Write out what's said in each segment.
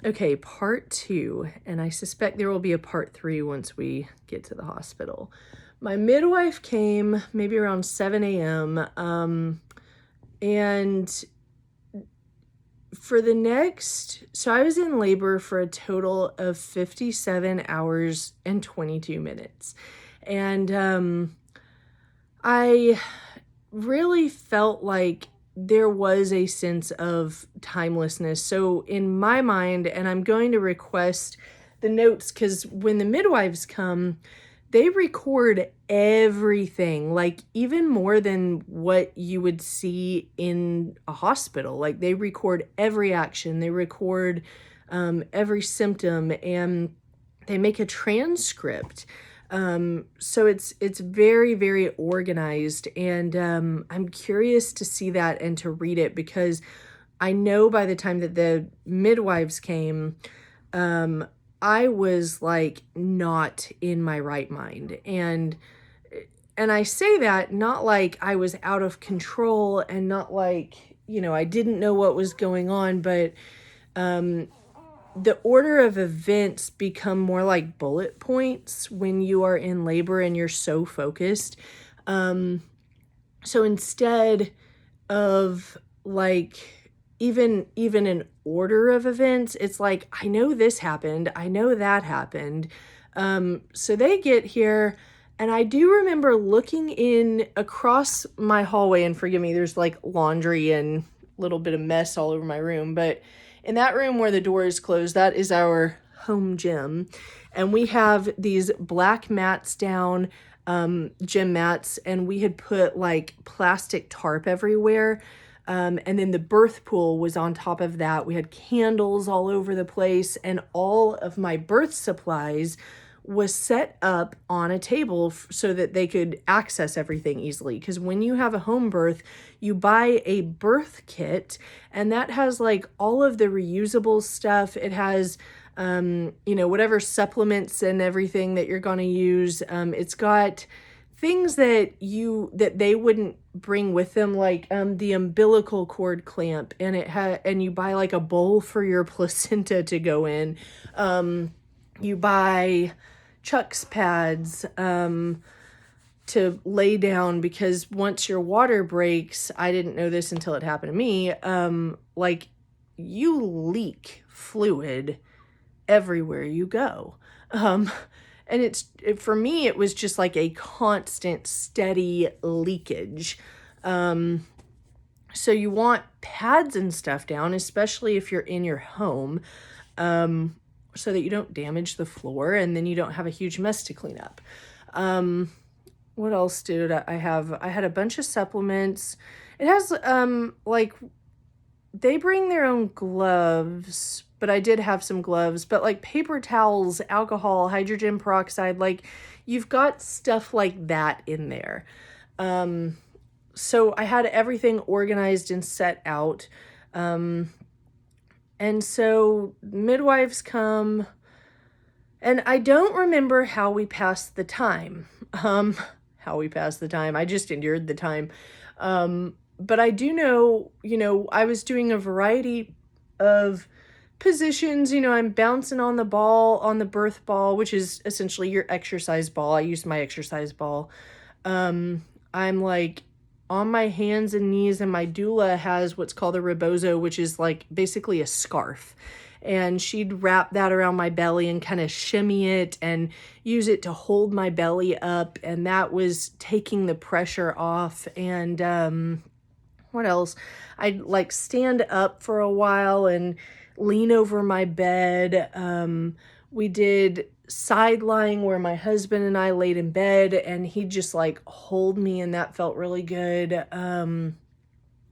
Okay, part 2, and I suspect there will be a part 3 once we get to the hospital. My midwife came maybe around 7 a.m. And for the next, so I was in labor for a total of 57 hours and 22 minutes. And I really felt like there was a sense of timelessness. So in my mind, and I'm going to request the notes because when the midwives come, they record everything, like even more than what you would see in a hospital. Like they record every action, they record every symptom, and they make a transcript. So it's very, very organized, and I'm curious to see that and to read it because I know by the time that the midwives came, I was like not in my right mind. And I say that not like I was out of control and not like, I didn't know what was going on, but the order of events become more like bullet points when you are in labor and you're so focused. So instead of like even an order of events, it's like, I know this happened, I know that happened. So they get here, and I do remember looking in across my hallway, and forgive me, there's like laundry and a little bit of mess all over my room, but in that room where the door is closed, that is our home gym. And we have these black mats down, gym mats, and we had put like plastic tarp everywhere. And then the birth pool was on top of that. We had candles all over the place, and all of my birth supplies was set up on a table so that they could access everything easily. Because when you have a home birth, you buy a birth kit, and that has like all of the reusable stuff. It has, whatever supplements and everything that you're going to use. It's got things that they wouldn't bring with them, like the umbilical cord clamp, and and you buy like a bowl for your placenta to go in. You buy Chuck's pads to lay down, because once your water breaks, I didn't know this until it happened to me, like you leak fluid everywhere you go. And for me, it was just like a constant, steady leakage. So you want pads and stuff down, especially if you're in your home, so that you don't damage the floor and then you don't have a huge mess to clean up. What else did I have? I had a bunch of supplements. It has, like, they bring their own gloves, but I did have some gloves, but like paper towels, alcohol, hydrogen peroxide, like you've got stuff like that in there. So I had everything organized and set out. And so midwives come, and I don't remember how we passed the time. I just endured the time. But I do know, I was doing a variety of positions. I'm bouncing on the ball, on the birth ball, which is essentially your exercise ball. I used my exercise ball. I'm like on my hands and knees, and my doula has what's called a rebozo, which is like basically a scarf. And she'd wrap that around my belly and kind of shimmy it and use it to hold my belly up. And that was taking the pressure off. And what else? I'd like stand up for a while and lean over my bed. We did side lying where my husband and I laid in bed, and he'd just like hold me, and that felt really good. And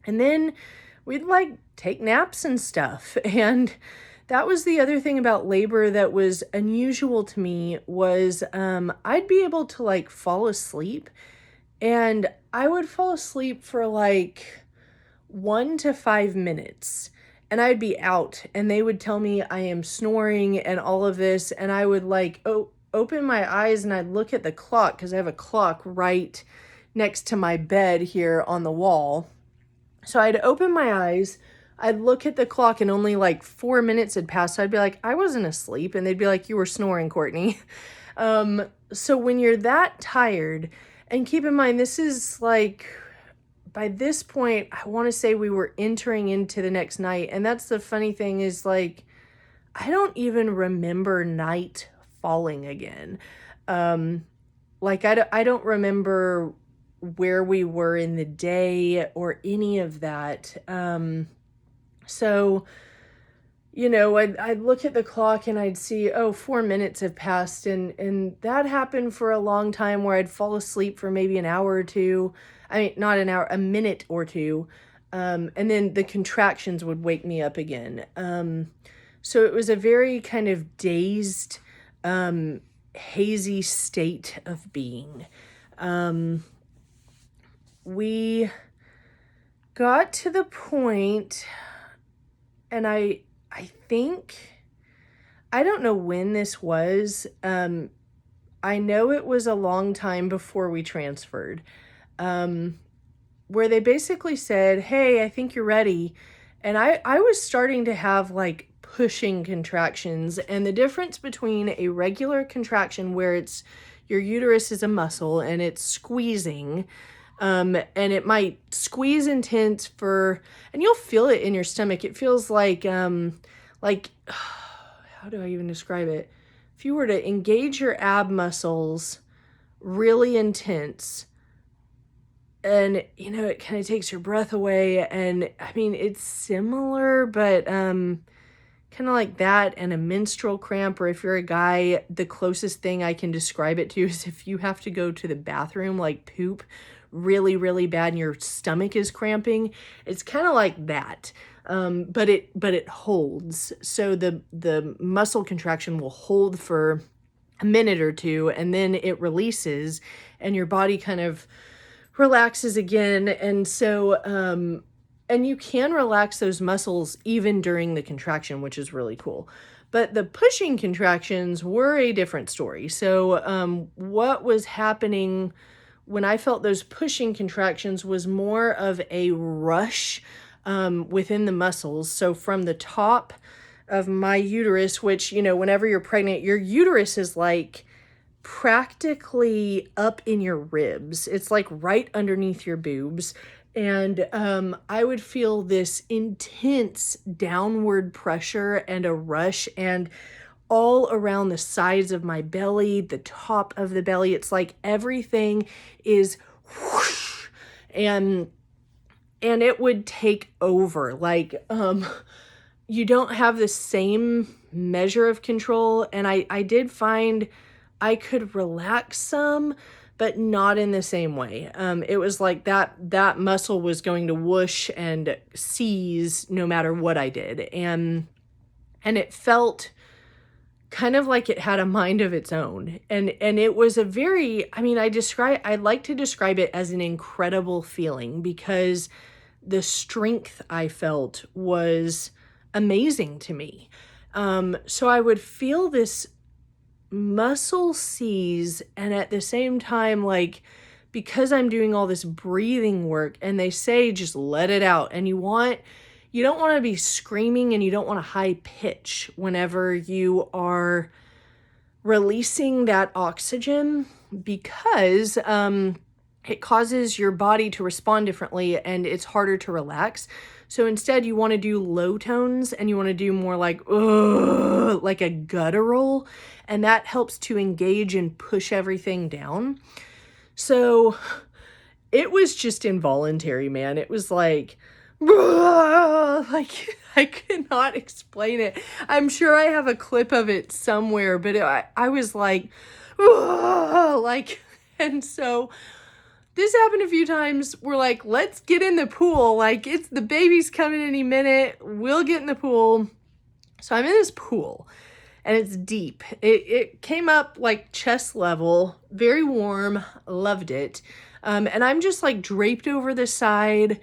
then we'd like take naps and stuff. And that was the other thing about labor that was unusual to me, was I'd be able to like fall asleep, and I would fall asleep for like 1 to 5 minutes, and I'd be out, and they would tell me I am snoring and all of this, and I would like open my eyes, and I'd look at the clock, because I have a clock right next to my bed here on the wall. So I'd open my eyes, I'd look at the clock and only like 4 minutes had passed. So I'd be like, I wasn't asleep. And they'd be like, you were snoring, Courtney. So when you're that tired, and keep in mind, this is like, by this point, I want to say we were entering into the next night. And that's the funny thing is like, I don't even remember night falling again. Like I don't remember where we were in the day or any of that. So, I'd look at the clock and I'd see, 4 minutes have passed. And that happened for a long time where I'd fall asleep for maybe an hour or two. I mean, not an hour, a minute or two. And then the contractions would wake me up again. So it was a very kind of dazed, hazy state of being. We got to the point, and I think, I don't know when this was. I know it was a long time before we transferred, where they basically said, hey, I think you're ready. And I was starting to have like pushing contractions, and the difference between a regular contraction where it's your uterus is a muscle and it's squeezing, and it might squeeze intense and you'll feel it in your stomach. It feels like how do I even describe it? If you were to engage your ab muscles really intense, and it kind of takes your breath away, and I mean it's similar, but kind of like that and a menstrual cramp, or if you're a guy, the closest thing I can describe it to is if you have to go to the bathroom, like poop really, really bad and your stomach is cramping, it's kind of like that. But it holds. So the muscle contraction will hold for a minute or two, and then it releases and your body kind of relaxes again. And so, and you can relax those muscles even during the contraction, which is really cool. But the pushing contractions were a different story. So what was happening when I felt those pushing contractions was more of a rush within the muscles. So from the top of my uterus, which, whenever you're pregnant, your uterus is like practically up in your ribs. It's like right underneath your boobs. And I would feel this intense downward pressure and a rush, and all around the sides of my belly, the top of the belly. It's like everything is whoosh, and it would take over. Like you don't have the same measure of control. And I did find I could relax some, but not in the same way. It was like that muscle was going to whoosh and seize no matter what I did. And it felt kind of like it had a mind of its own. And it was a very, I like to describe it as an incredible feeling, because the strength I felt was amazing to me. So I would feel this muscle seize, and at the same time, like, because I'm doing all this breathing work, and they say just let it out, and you don't want to be screaming, and you don't want to high pitch whenever you are releasing that oxygen, because it causes your body to respond differently and it's harder to relax. So instead you want to do low tones, and you want to do more like, ugh, like a guttural, and that helps to engage and push everything down. So it was just involuntary, man. It was like, like I cannot explain it. I'm sure I have a clip of it somewhere, but I was like, like, and so this happened a few times. We're like, let's get in the pool. Like, it's the baby's coming any minute. We'll get in the pool. So I'm in this pool, and it's deep. It came up like chest level, very warm, loved it. And I'm just like draped over the side,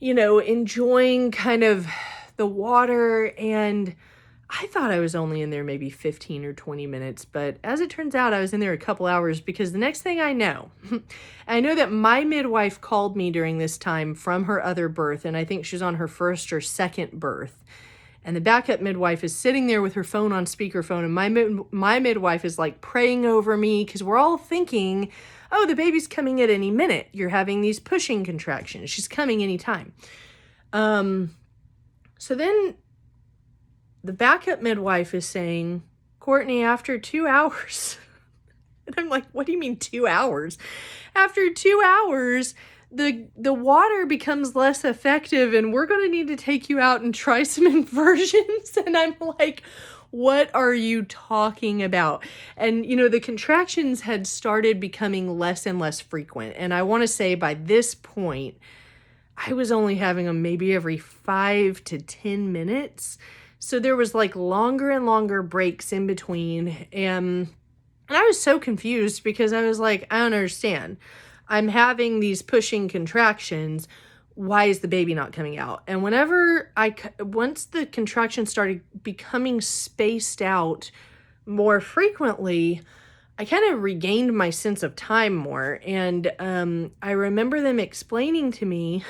enjoying kind of the water. And I thought I was only in there maybe 15 or 20 minutes, but as it turns out, I was in there a couple hours because the next thing I know, I know that my midwife called me during this time from her other birth, and I think she was on her first or second birth. And the backup midwife is sitting there with her phone on speakerphone, and my midwife is like praying over me because we're all thinking, oh, the baby's coming at any minute. You're having these pushing contractions. She's coming anytime. So then the backup midwife is saying, Courtney, after 2 hours. And I'm like, what do you mean 2 hours? After 2 hours, the water becomes less effective and we're going to need to take you out and try some inversions. And I'm like, what are you talking about? And, the contractions had started becoming less and less frequent. And I want to say by this point, I was only having them maybe every 5 to 10 minutes. So there was like longer and longer breaks in between. And I was so confused because I was like, I don't understand. I'm having these pushing contractions. Why is the baby not coming out? And once the contractions started becoming spaced out more frequently, I kind of regained my sense of time more. And I remember them explaining to me,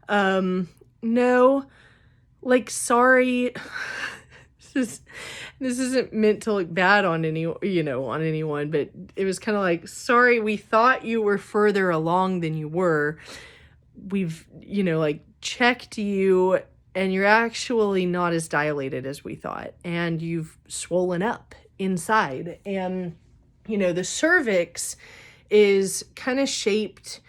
no, like, sorry, this isn't meant to look bad on on anyone, but it was kind of like, sorry, we thought you were further along than you were. We've, checked you and you're actually not as dilated as we thought. And you've swollen up inside. And, the cervix is kind of shaped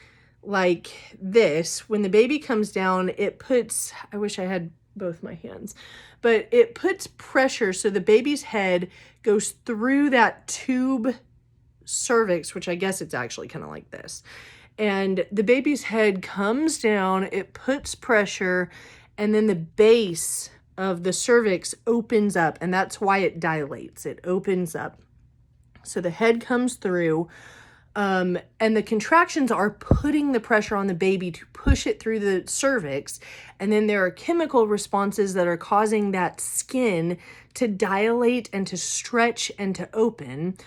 like this. When the baby comes down, I wish I had both my hands, but it puts pressure. So the baby's head goes through that tube cervix, which I guess it's actually kind of like this. And the baby's head comes down, it puts pressure, and then the base of the cervix opens up, and that's why it dilates. It opens up. So the head comes through, and the contractions are putting the pressure on the baby to push it through the cervix. And then there are chemical responses that are causing that skin to dilate and to stretch and to open.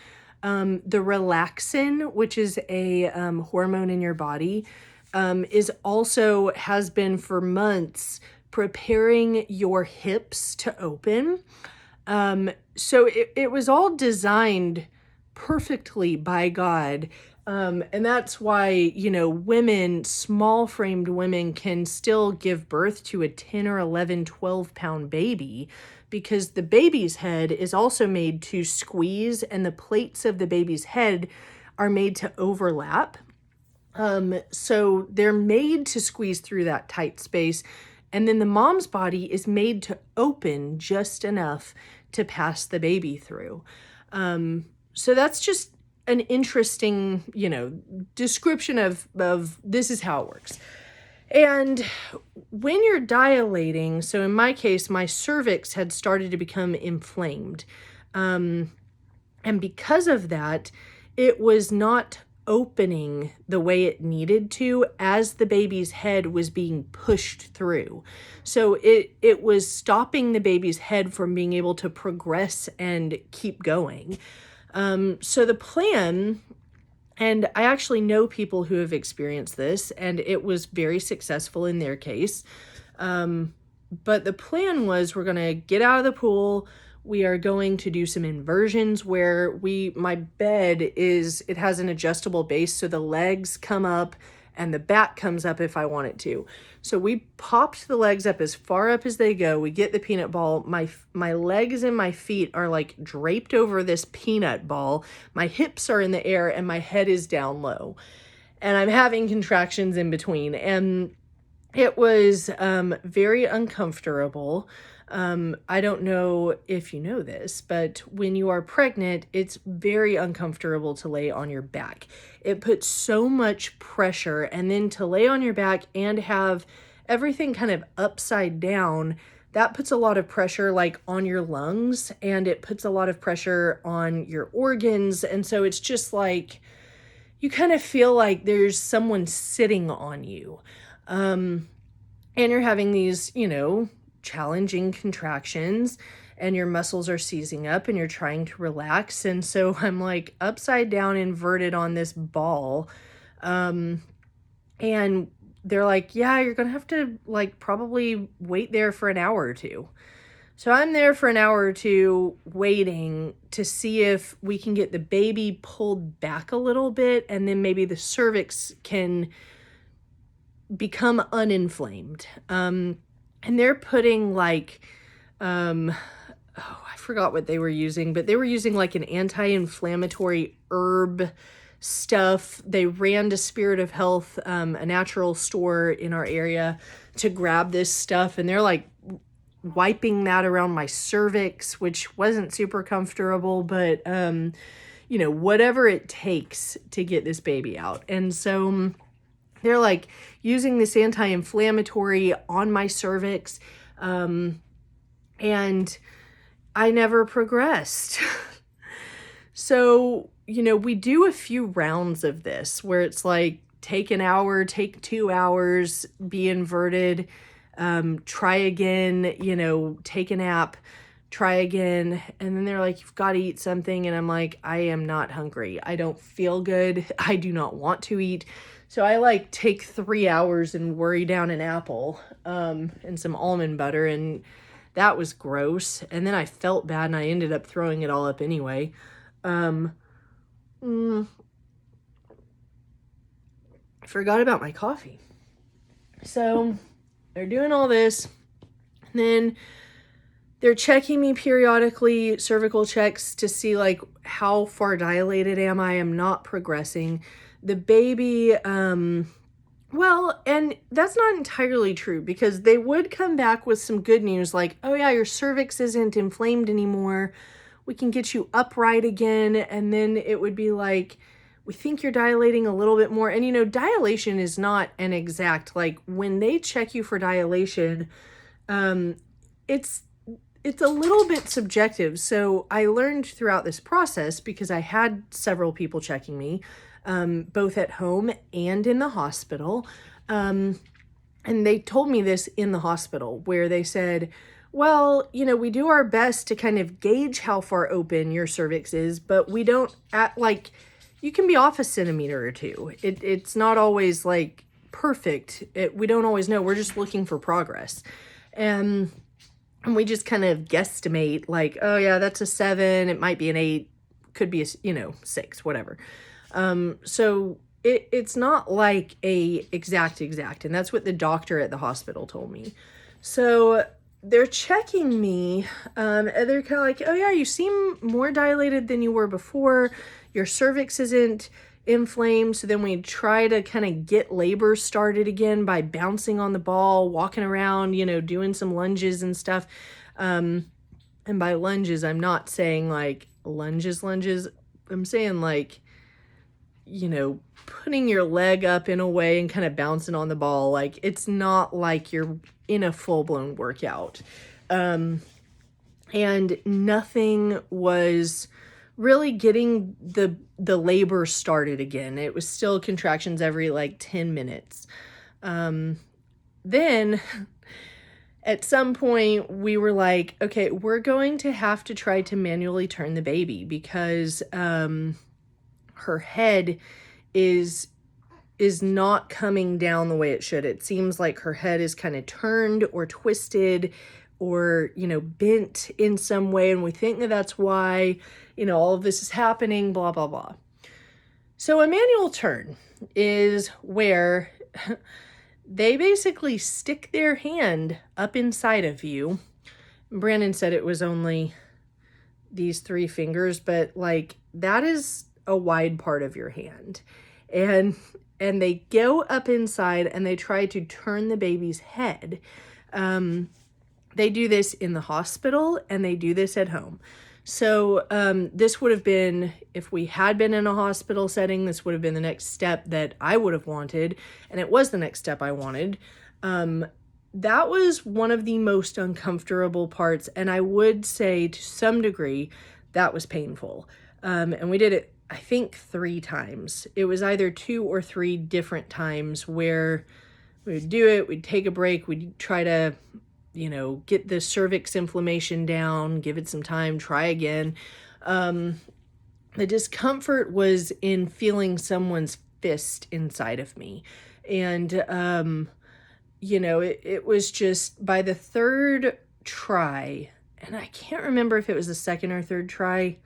The relaxin, which is a hormone in your body, has been for months preparing your hips to open. So it was all designed perfectly by God. And that's why, women, small framed women can still give birth to a 10 or 11, 12 pound baby because the baby's head is also made to squeeze and the plates of the baby's head are made to overlap. So they're made to squeeze through that tight space. And then the mom's body is made to open just enough to pass the baby through. So that's just an interesting, description of this is how it works. And when you're dilating, so in my case, my cervix had started to become inflamed. And because of that, it was not opening the way it needed to as the baby's head was being pushed through. So it was stopping the baby's head from being able to progress and keep going. So the plan, and I actually know people who have experienced this, and it was very successful in their case. But the plan was we're going to get out of the pool. We are going to do some inversions where my bed it has an adjustable base. So the legs come up and the back comes up if I want it to. So we popped the legs up as far up as they go. We get the peanut ball. My legs and my feet are like draped over this peanut ball. My hips are in the air and my head is down low. And I'm having contractions in between. And it was very uncomfortable. I don't know if you know this, but when you are pregnant, it's very uncomfortable to lay on your back. It puts so much pressure, and then to lay on your back and have everything kind of upside down, that puts a lot of pressure like on your lungs, and it puts a lot of pressure on your organs. And so it's just like, you kind of feel like there's someone sitting on you. And you're having these, challenging contractions and your muscles are seizing up and you're trying to relax. And so I'm like upside down, inverted on this ball. And they're like, yeah, you're going to have to like probably wait there for an hour or two. So I'm there for an hour or two waiting to see if we can get the baby pulled back a little bit and then maybe the cervix can become uninflamed. And they're putting like, I forgot what they were using, but they were using like an anti-inflammatory herb stuff. They ran to Spirit of Health, a natural store in our area, to grab this stuff. And they're like wiping that around my cervix, which wasn't super comfortable, but, whatever it takes to get this baby out. And so they're like using this anti-inflammatory on my cervix. And I never progressed. So, we do a few rounds of this where it's like, take an hour, take 2 hours, be inverted, try again, take a nap, try again. And then they're like, you've got to eat something. And I'm like, I am not hungry. I don't feel good. I do not want to eat. So I like take 3 hours and worry down an apple, and some almond butter. And that was gross. And then I felt bad and I ended up throwing it all up anyway. I forgot about my coffee. So they're doing all this, and then they're checking me periodically, cervical checks to see like how far dilated am I. I'm not progressing. The baby, well, and that's not entirely true because they would come back with some good news like, oh yeah, your cervix isn't inflamed anymore. We can get you upright again. And then it would be like, we think you're dilating a little bit more. And, dilation is not an exact, like when they check you for dilation, it's a little bit subjective. So I learned throughout this process, because I had several people checking me, both at home and in the hospital. And they told me this in the hospital where they said, well, we do our best to kind of gauge how far open your cervix is, but we don't you can be off a centimeter or two. It's not always like perfect. We don't always know. We're just looking for progress. And we just kind of guesstimate like, oh yeah, that's a 7. It might be an 8, could be a, 6, whatever. So it's not like a exact. And that's what the doctor at the hospital told me. So they're checking me, and they're kind of like, oh yeah, you seem more dilated than you were before. Your cervix isn't inflamed. So then we try to kind of get labor started again by bouncing on the ball, walking around, doing some lunges and stuff. And by lunges, I'm not saying like lunges. I'm saying like, putting your leg up in a way and kind of bouncing on the ball. Like, it's not like you're in a full-blown workout. And nothing was really getting the labor started again. It was still contractions every like 10 minutes. Then at some point we were like, okay, we're going to have to try to manually turn the baby because her head is not coming down the way it should. It seems like her head is kind of turned or twisted or, bent in some way. And we think that that's why, all of this is happening, blah, blah, blah. So a manual turn is where they basically stick their hand up inside of you. Brandon said it was only these 3 fingers, but like that is a wide part of your hand. And they go up inside and they try to turn the baby's head. They do this in the hospital and they do this at home. So this would have been, if we had been in a hospital setting, this would have been the next step that I would have wanted. And it was the next step I wanted. That was one of the most uncomfortable parts. And I would say to some degree that was painful. And we did it, I think 3 times. It was either 2 or 3 different times where we would do it, we'd take a break, we'd try to get the cervix inflammation down, give it some time, try again. The discomfort was in feeling someone's fist inside of me. And, it was just by the third try, and I can't remember if it was the second or third try,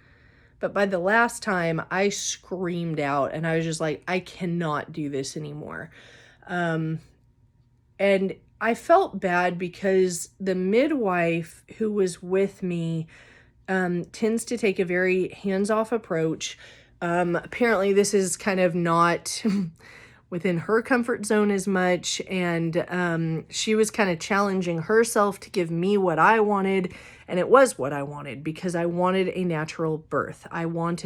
but by the last time I screamed out and I was just like, I cannot do this anymore. And I felt bad because the midwife who was with me tends to take a very hands-off approach. Apparently this is kind of not within her comfort zone as much, and she was kind of challenging herself to give me what I wanted, and it was what I wanted because I wanted a natural birth. Birth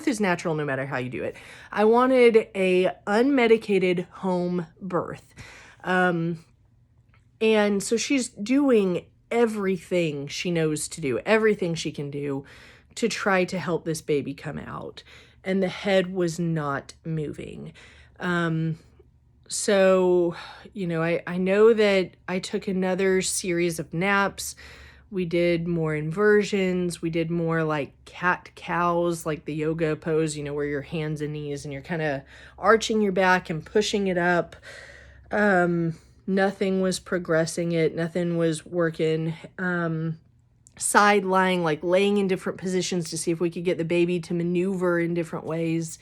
is natural no matter how you do it. I wanted a unmedicated home birth. And so she's doing everything she knows to do, everything she can do to try to help this baby come out. And the head was not moving. So, I know that I took another series of naps. We did more inversions. We did more like cat-cows, like the yoga pose, where your hands and knees and you're kind of arching your back and pushing it up. Nothing was progressing it. Nothing was working. Side lying, like laying in different positions to see if we could get the baby to maneuver in different ways.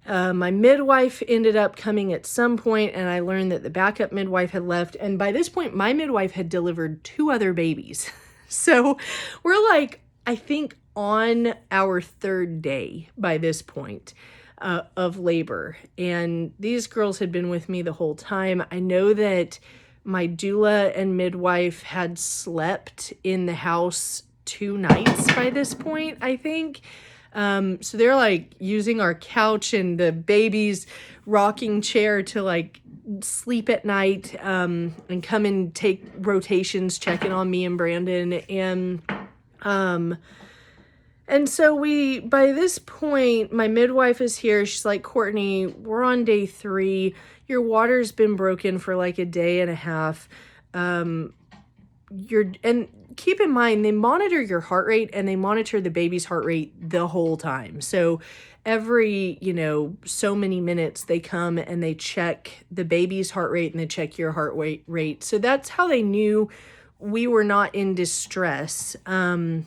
My midwife ended up coming at some point, and I learned that the backup midwife had left. And by this point, my midwife had delivered 2 other babies. So we're like, I think on our 3rd day by this point of labor. And these girls had been with me the whole time. I know that my doula and midwife had slept in the house 2 nights by this point, I think. So they're like using our couch and the baby's rocking chair to like sleep at night, and come and take rotations, checking on me and Brandon. And so by this point, my midwife is here. She's like, Courtney, we're on day 3. Your water's been broken for like a day and a half. And keep in mind, they monitor your heart rate and they monitor the baby's heart rate the whole time. So every, so many minutes they come and they check the baby's heart rate and they check your heart rate. So that's how they knew we were not in distress. And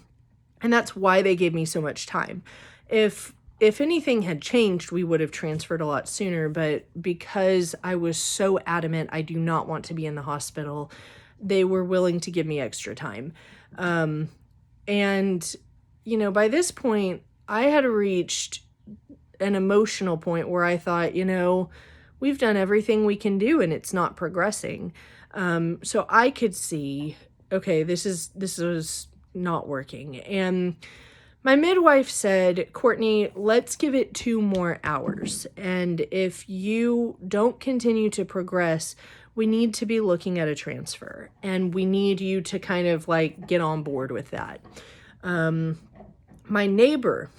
that's why they gave me so much time. If anything had changed, we would have transferred a lot sooner. But because I was so adamant I do not want to be in the hospital, they were willing to give me extra time. And, by this point, I had reached an emotional point where I thought, we've done everything we can do and it's not progressing. So I could see, okay, this was not working. And my midwife said, Courtney, let's give it 2 more hours. And if you don't continue to progress, we need to be looking at a transfer. And we need you to kind of like get on board with that. My neighbor,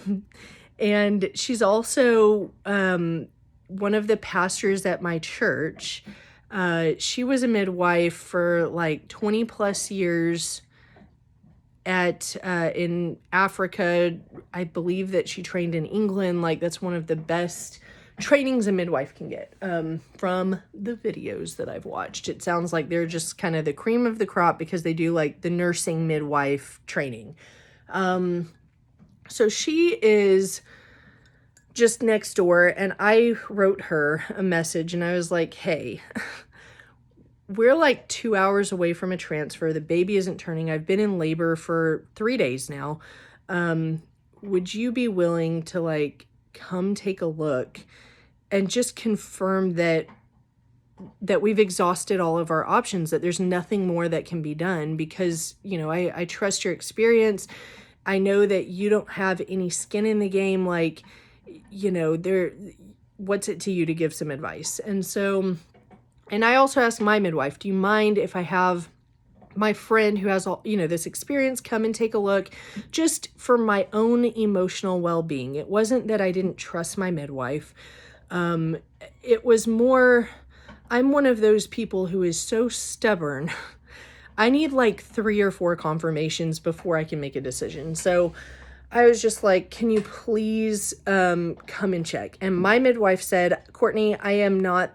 and she's also one of the pastors at my church. She was a midwife for like 20 plus years in Africa. I believe that she trained in England. Like that's one of the best trainings a midwife can get. From the videos that I've watched, it sounds like they're just kind of the cream of the crop because they do like the nursing midwife training. So she is just next door, and I wrote her a message and I was like, hey, we're like 2 hours away from a transfer. The baby isn't turning. I've been in labor for 3 days now. Would you be willing to like come take a look and just confirm that we've exhausted all of our options, that there's nothing more that can be done? Because, I trust your experience. I know that you don't have any skin in the game. Like, what's it to you to give some advice? And so, and I also asked my midwife, do you mind if I have my friend who has all, this experience come and take a look, just for my own emotional well-being? It wasn't that I didn't trust my midwife. It was more, I'm one of those people who is so stubborn. I need like 3 or 4 confirmations before I can make a decision. So I was just like, can you please come and check? And my midwife said, Courtney, I am not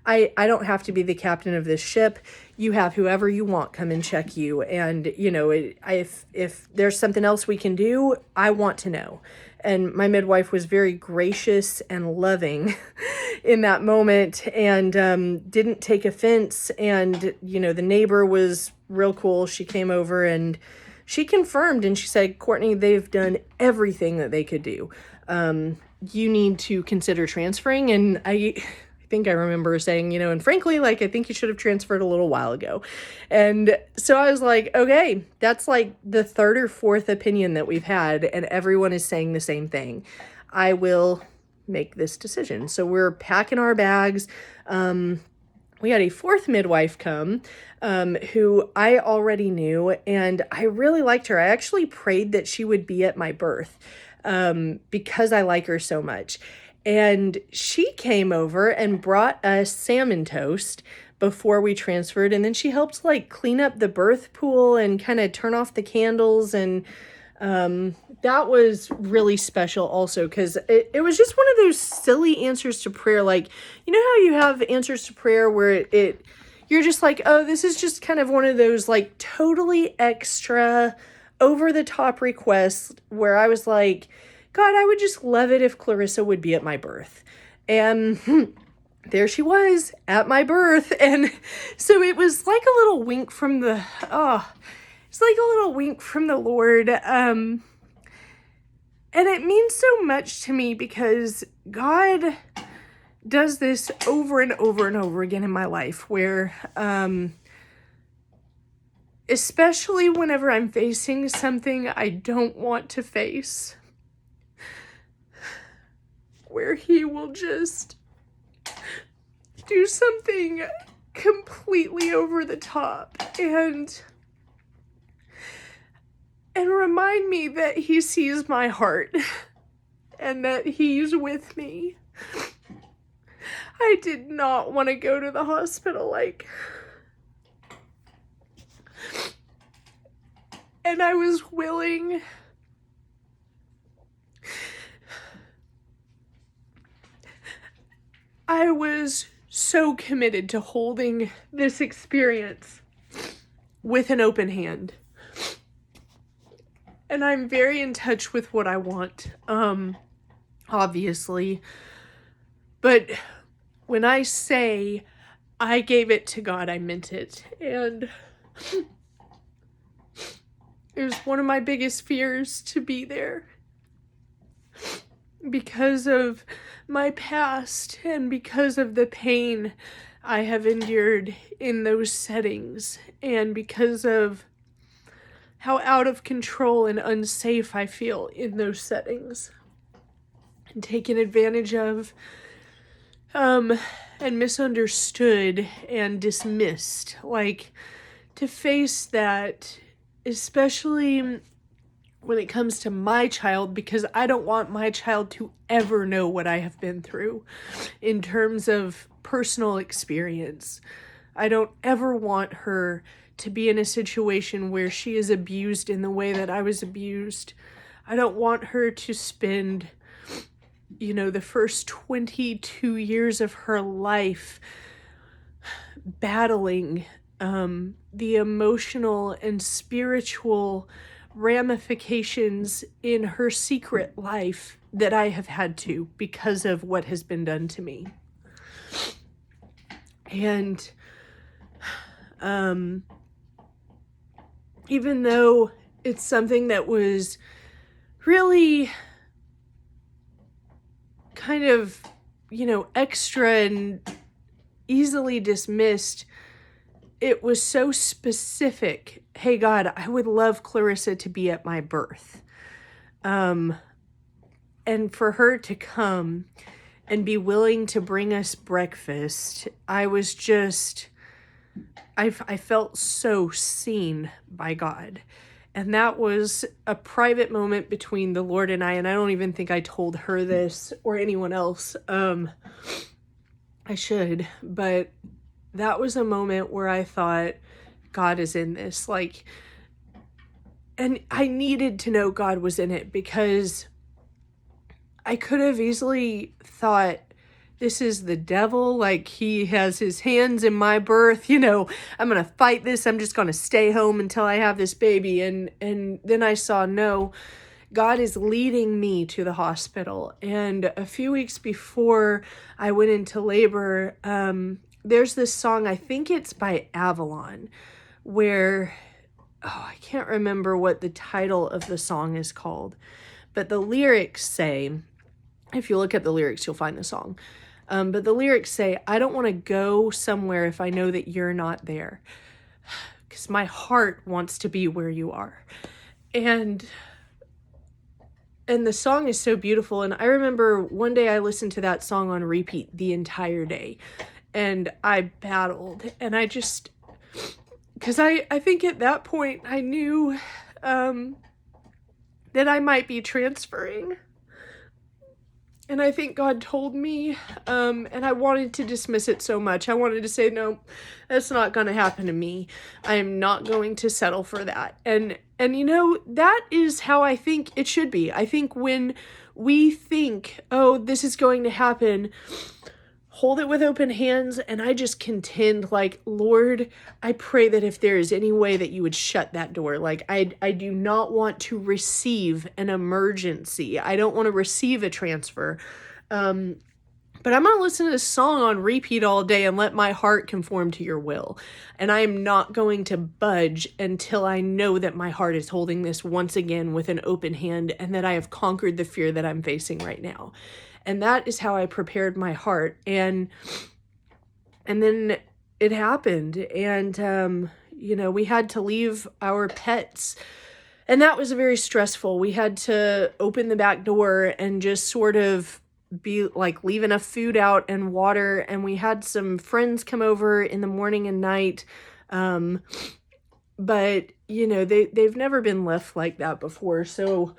I don't have to be the captain of this ship. You have whoever you want come and check you. And, you know, if there's something else we can do, I want to know. And my midwife was very gracious and loving in that moment, and didn't take offense. And, you know, the neighbor was real cool. She came over and she confirmed, and she said, Courtney, they've done everything that they could do. You need to consider transferring. And I think I remember saying, you know, and frankly, like, I think you should have transferred a little while ago. And so I was like, okay, that's like the 3rd or 4th opinion that we've had, and everyone is saying the same thing. I will make this decision. So we're packing our bags. We had a 4th midwife come, who I already knew, and I really liked her. I actually prayed that she would be at my birth, because I like her so much. And she came over and brought us salmon toast before we transferred. And then she helped like clean up the birth pool and kind of turn off the candles. And that was really special also, because it was just one of those silly answers to prayer. Like, you know how you have answers to prayer where you're just like, oh, this is just kind of one of those like totally extra over the top requests where I was like, God, I would just love it if Clarissa would be at my birth. And there she was at my birth. And so it was like a little wink from the Lord. And it means so much to me because God does this over and over and over again in my life where, especially whenever I'm facing something I don't want to face, where he will just do something completely over the top and remind me that he sees my heart and that he's with me. I did not want to go to the hospital, and I was willing. I was so committed to holding this experience with an open hand. And I'm very in touch with what I want, obviously. But when I say I gave it to God, I meant it. And it was one of my biggest fears to be there, because of my past and because of the pain I have endured in those settings, and because of how out of control and unsafe I feel in those settings and taken advantage of, and misunderstood and dismissed. Like, to face that, especially when it comes to my child, because I don't want my child to ever know what I have been through in terms of personal experience. I don't ever want her to be in a situation where she is abused in the way that I was abused. I don't want her to spend, the first 22 years of her life battling the emotional and spiritual ramifications in her secret life that I have had to because of what has been done to me. And even though it's something that was really kind of, extra and easily dismissed, it was so specific. Hey, God, I would love Clarissa to be at my birth. And for her to come and be willing to bring us breakfast, I was just, I felt so seen by God. And that was a private moment between the Lord and I don't even think I told her this or anyone else. I should, but that was a moment where I thought, God is in this. Like, and I needed to know God was in it, because I could have easily thought, this is the devil, like he has his hands in my birth, I'm going to fight this. I'm just going to stay home until I have this baby. And then I saw, no, God is leading me to the hospital. And a few weeks before I went into labor, there's this song, I think it's by Avalon, where, I can't remember what the title of the song is called, but the lyrics say, if you look at the lyrics, you'll find the song. But the lyrics say, I don't want to go somewhere if I know that you're not there, because my heart wants to be where you are. And the song is so beautiful. And I remember one day I listened to that song on repeat the entire day, and I battled, and I just, because I think at that point I knew that I might be transferring. And I think God told me, and I wanted to dismiss it so much. I wanted to say, no, that's not going to happen to me. I am not going to settle for that. And that is how I think it should be. I think when we think, oh, this is going to happen, hold it with open hands, and I just contend, like, Lord, I pray that if there is any way that you would shut that door. Like, I do not want to receive an emergency. I don't want to receive a transfer. But I'm going to listen to this song on repeat all day and let my heart conform to your will. And I am not going to budge until I know that my heart is holding this once again with an open hand, and that I have conquered the fear that I'm facing right now. And that is how I prepared my heart. And then it happened. And, we had to leave our pets. And that was very stressful. We had to open the back door and just sort of be like, leave enough food out and water. And we had some friends come over in the morning and night. But, they've never been left like that before. So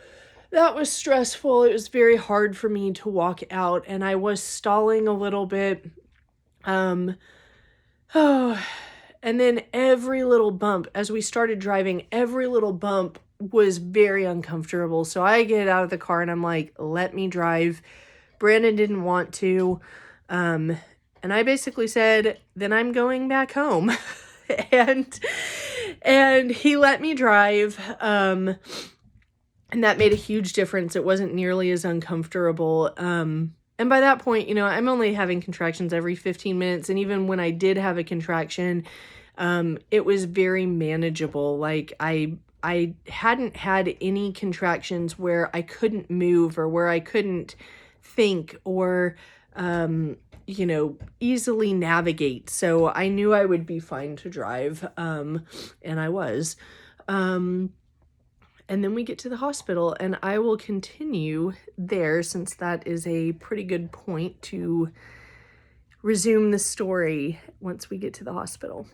that was stressful. It was very hard for me to walk out, and I was stalling a little bit. And then every little bump, as we started driving, every little bump was very uncomfortable. So I get out of the car and I'm like, let me drive. Brandon didn't want to. And I basically said, then I'm going back home. and he let me drive. And that made a huge difference. It wasn't nearly as uncomfortable. And by that point, I'm only having contractions every 15 minutes. And even when I did have a contraction, it was very manageable. Like I hadn't had any contractions where I couldn't move or where I couldn't think or, easily navigate. So I knew I would be fine to drive. And I was. And then we get to the hospital, and I will continue there since that is a pretty good point to resume the story once we get to the hospital.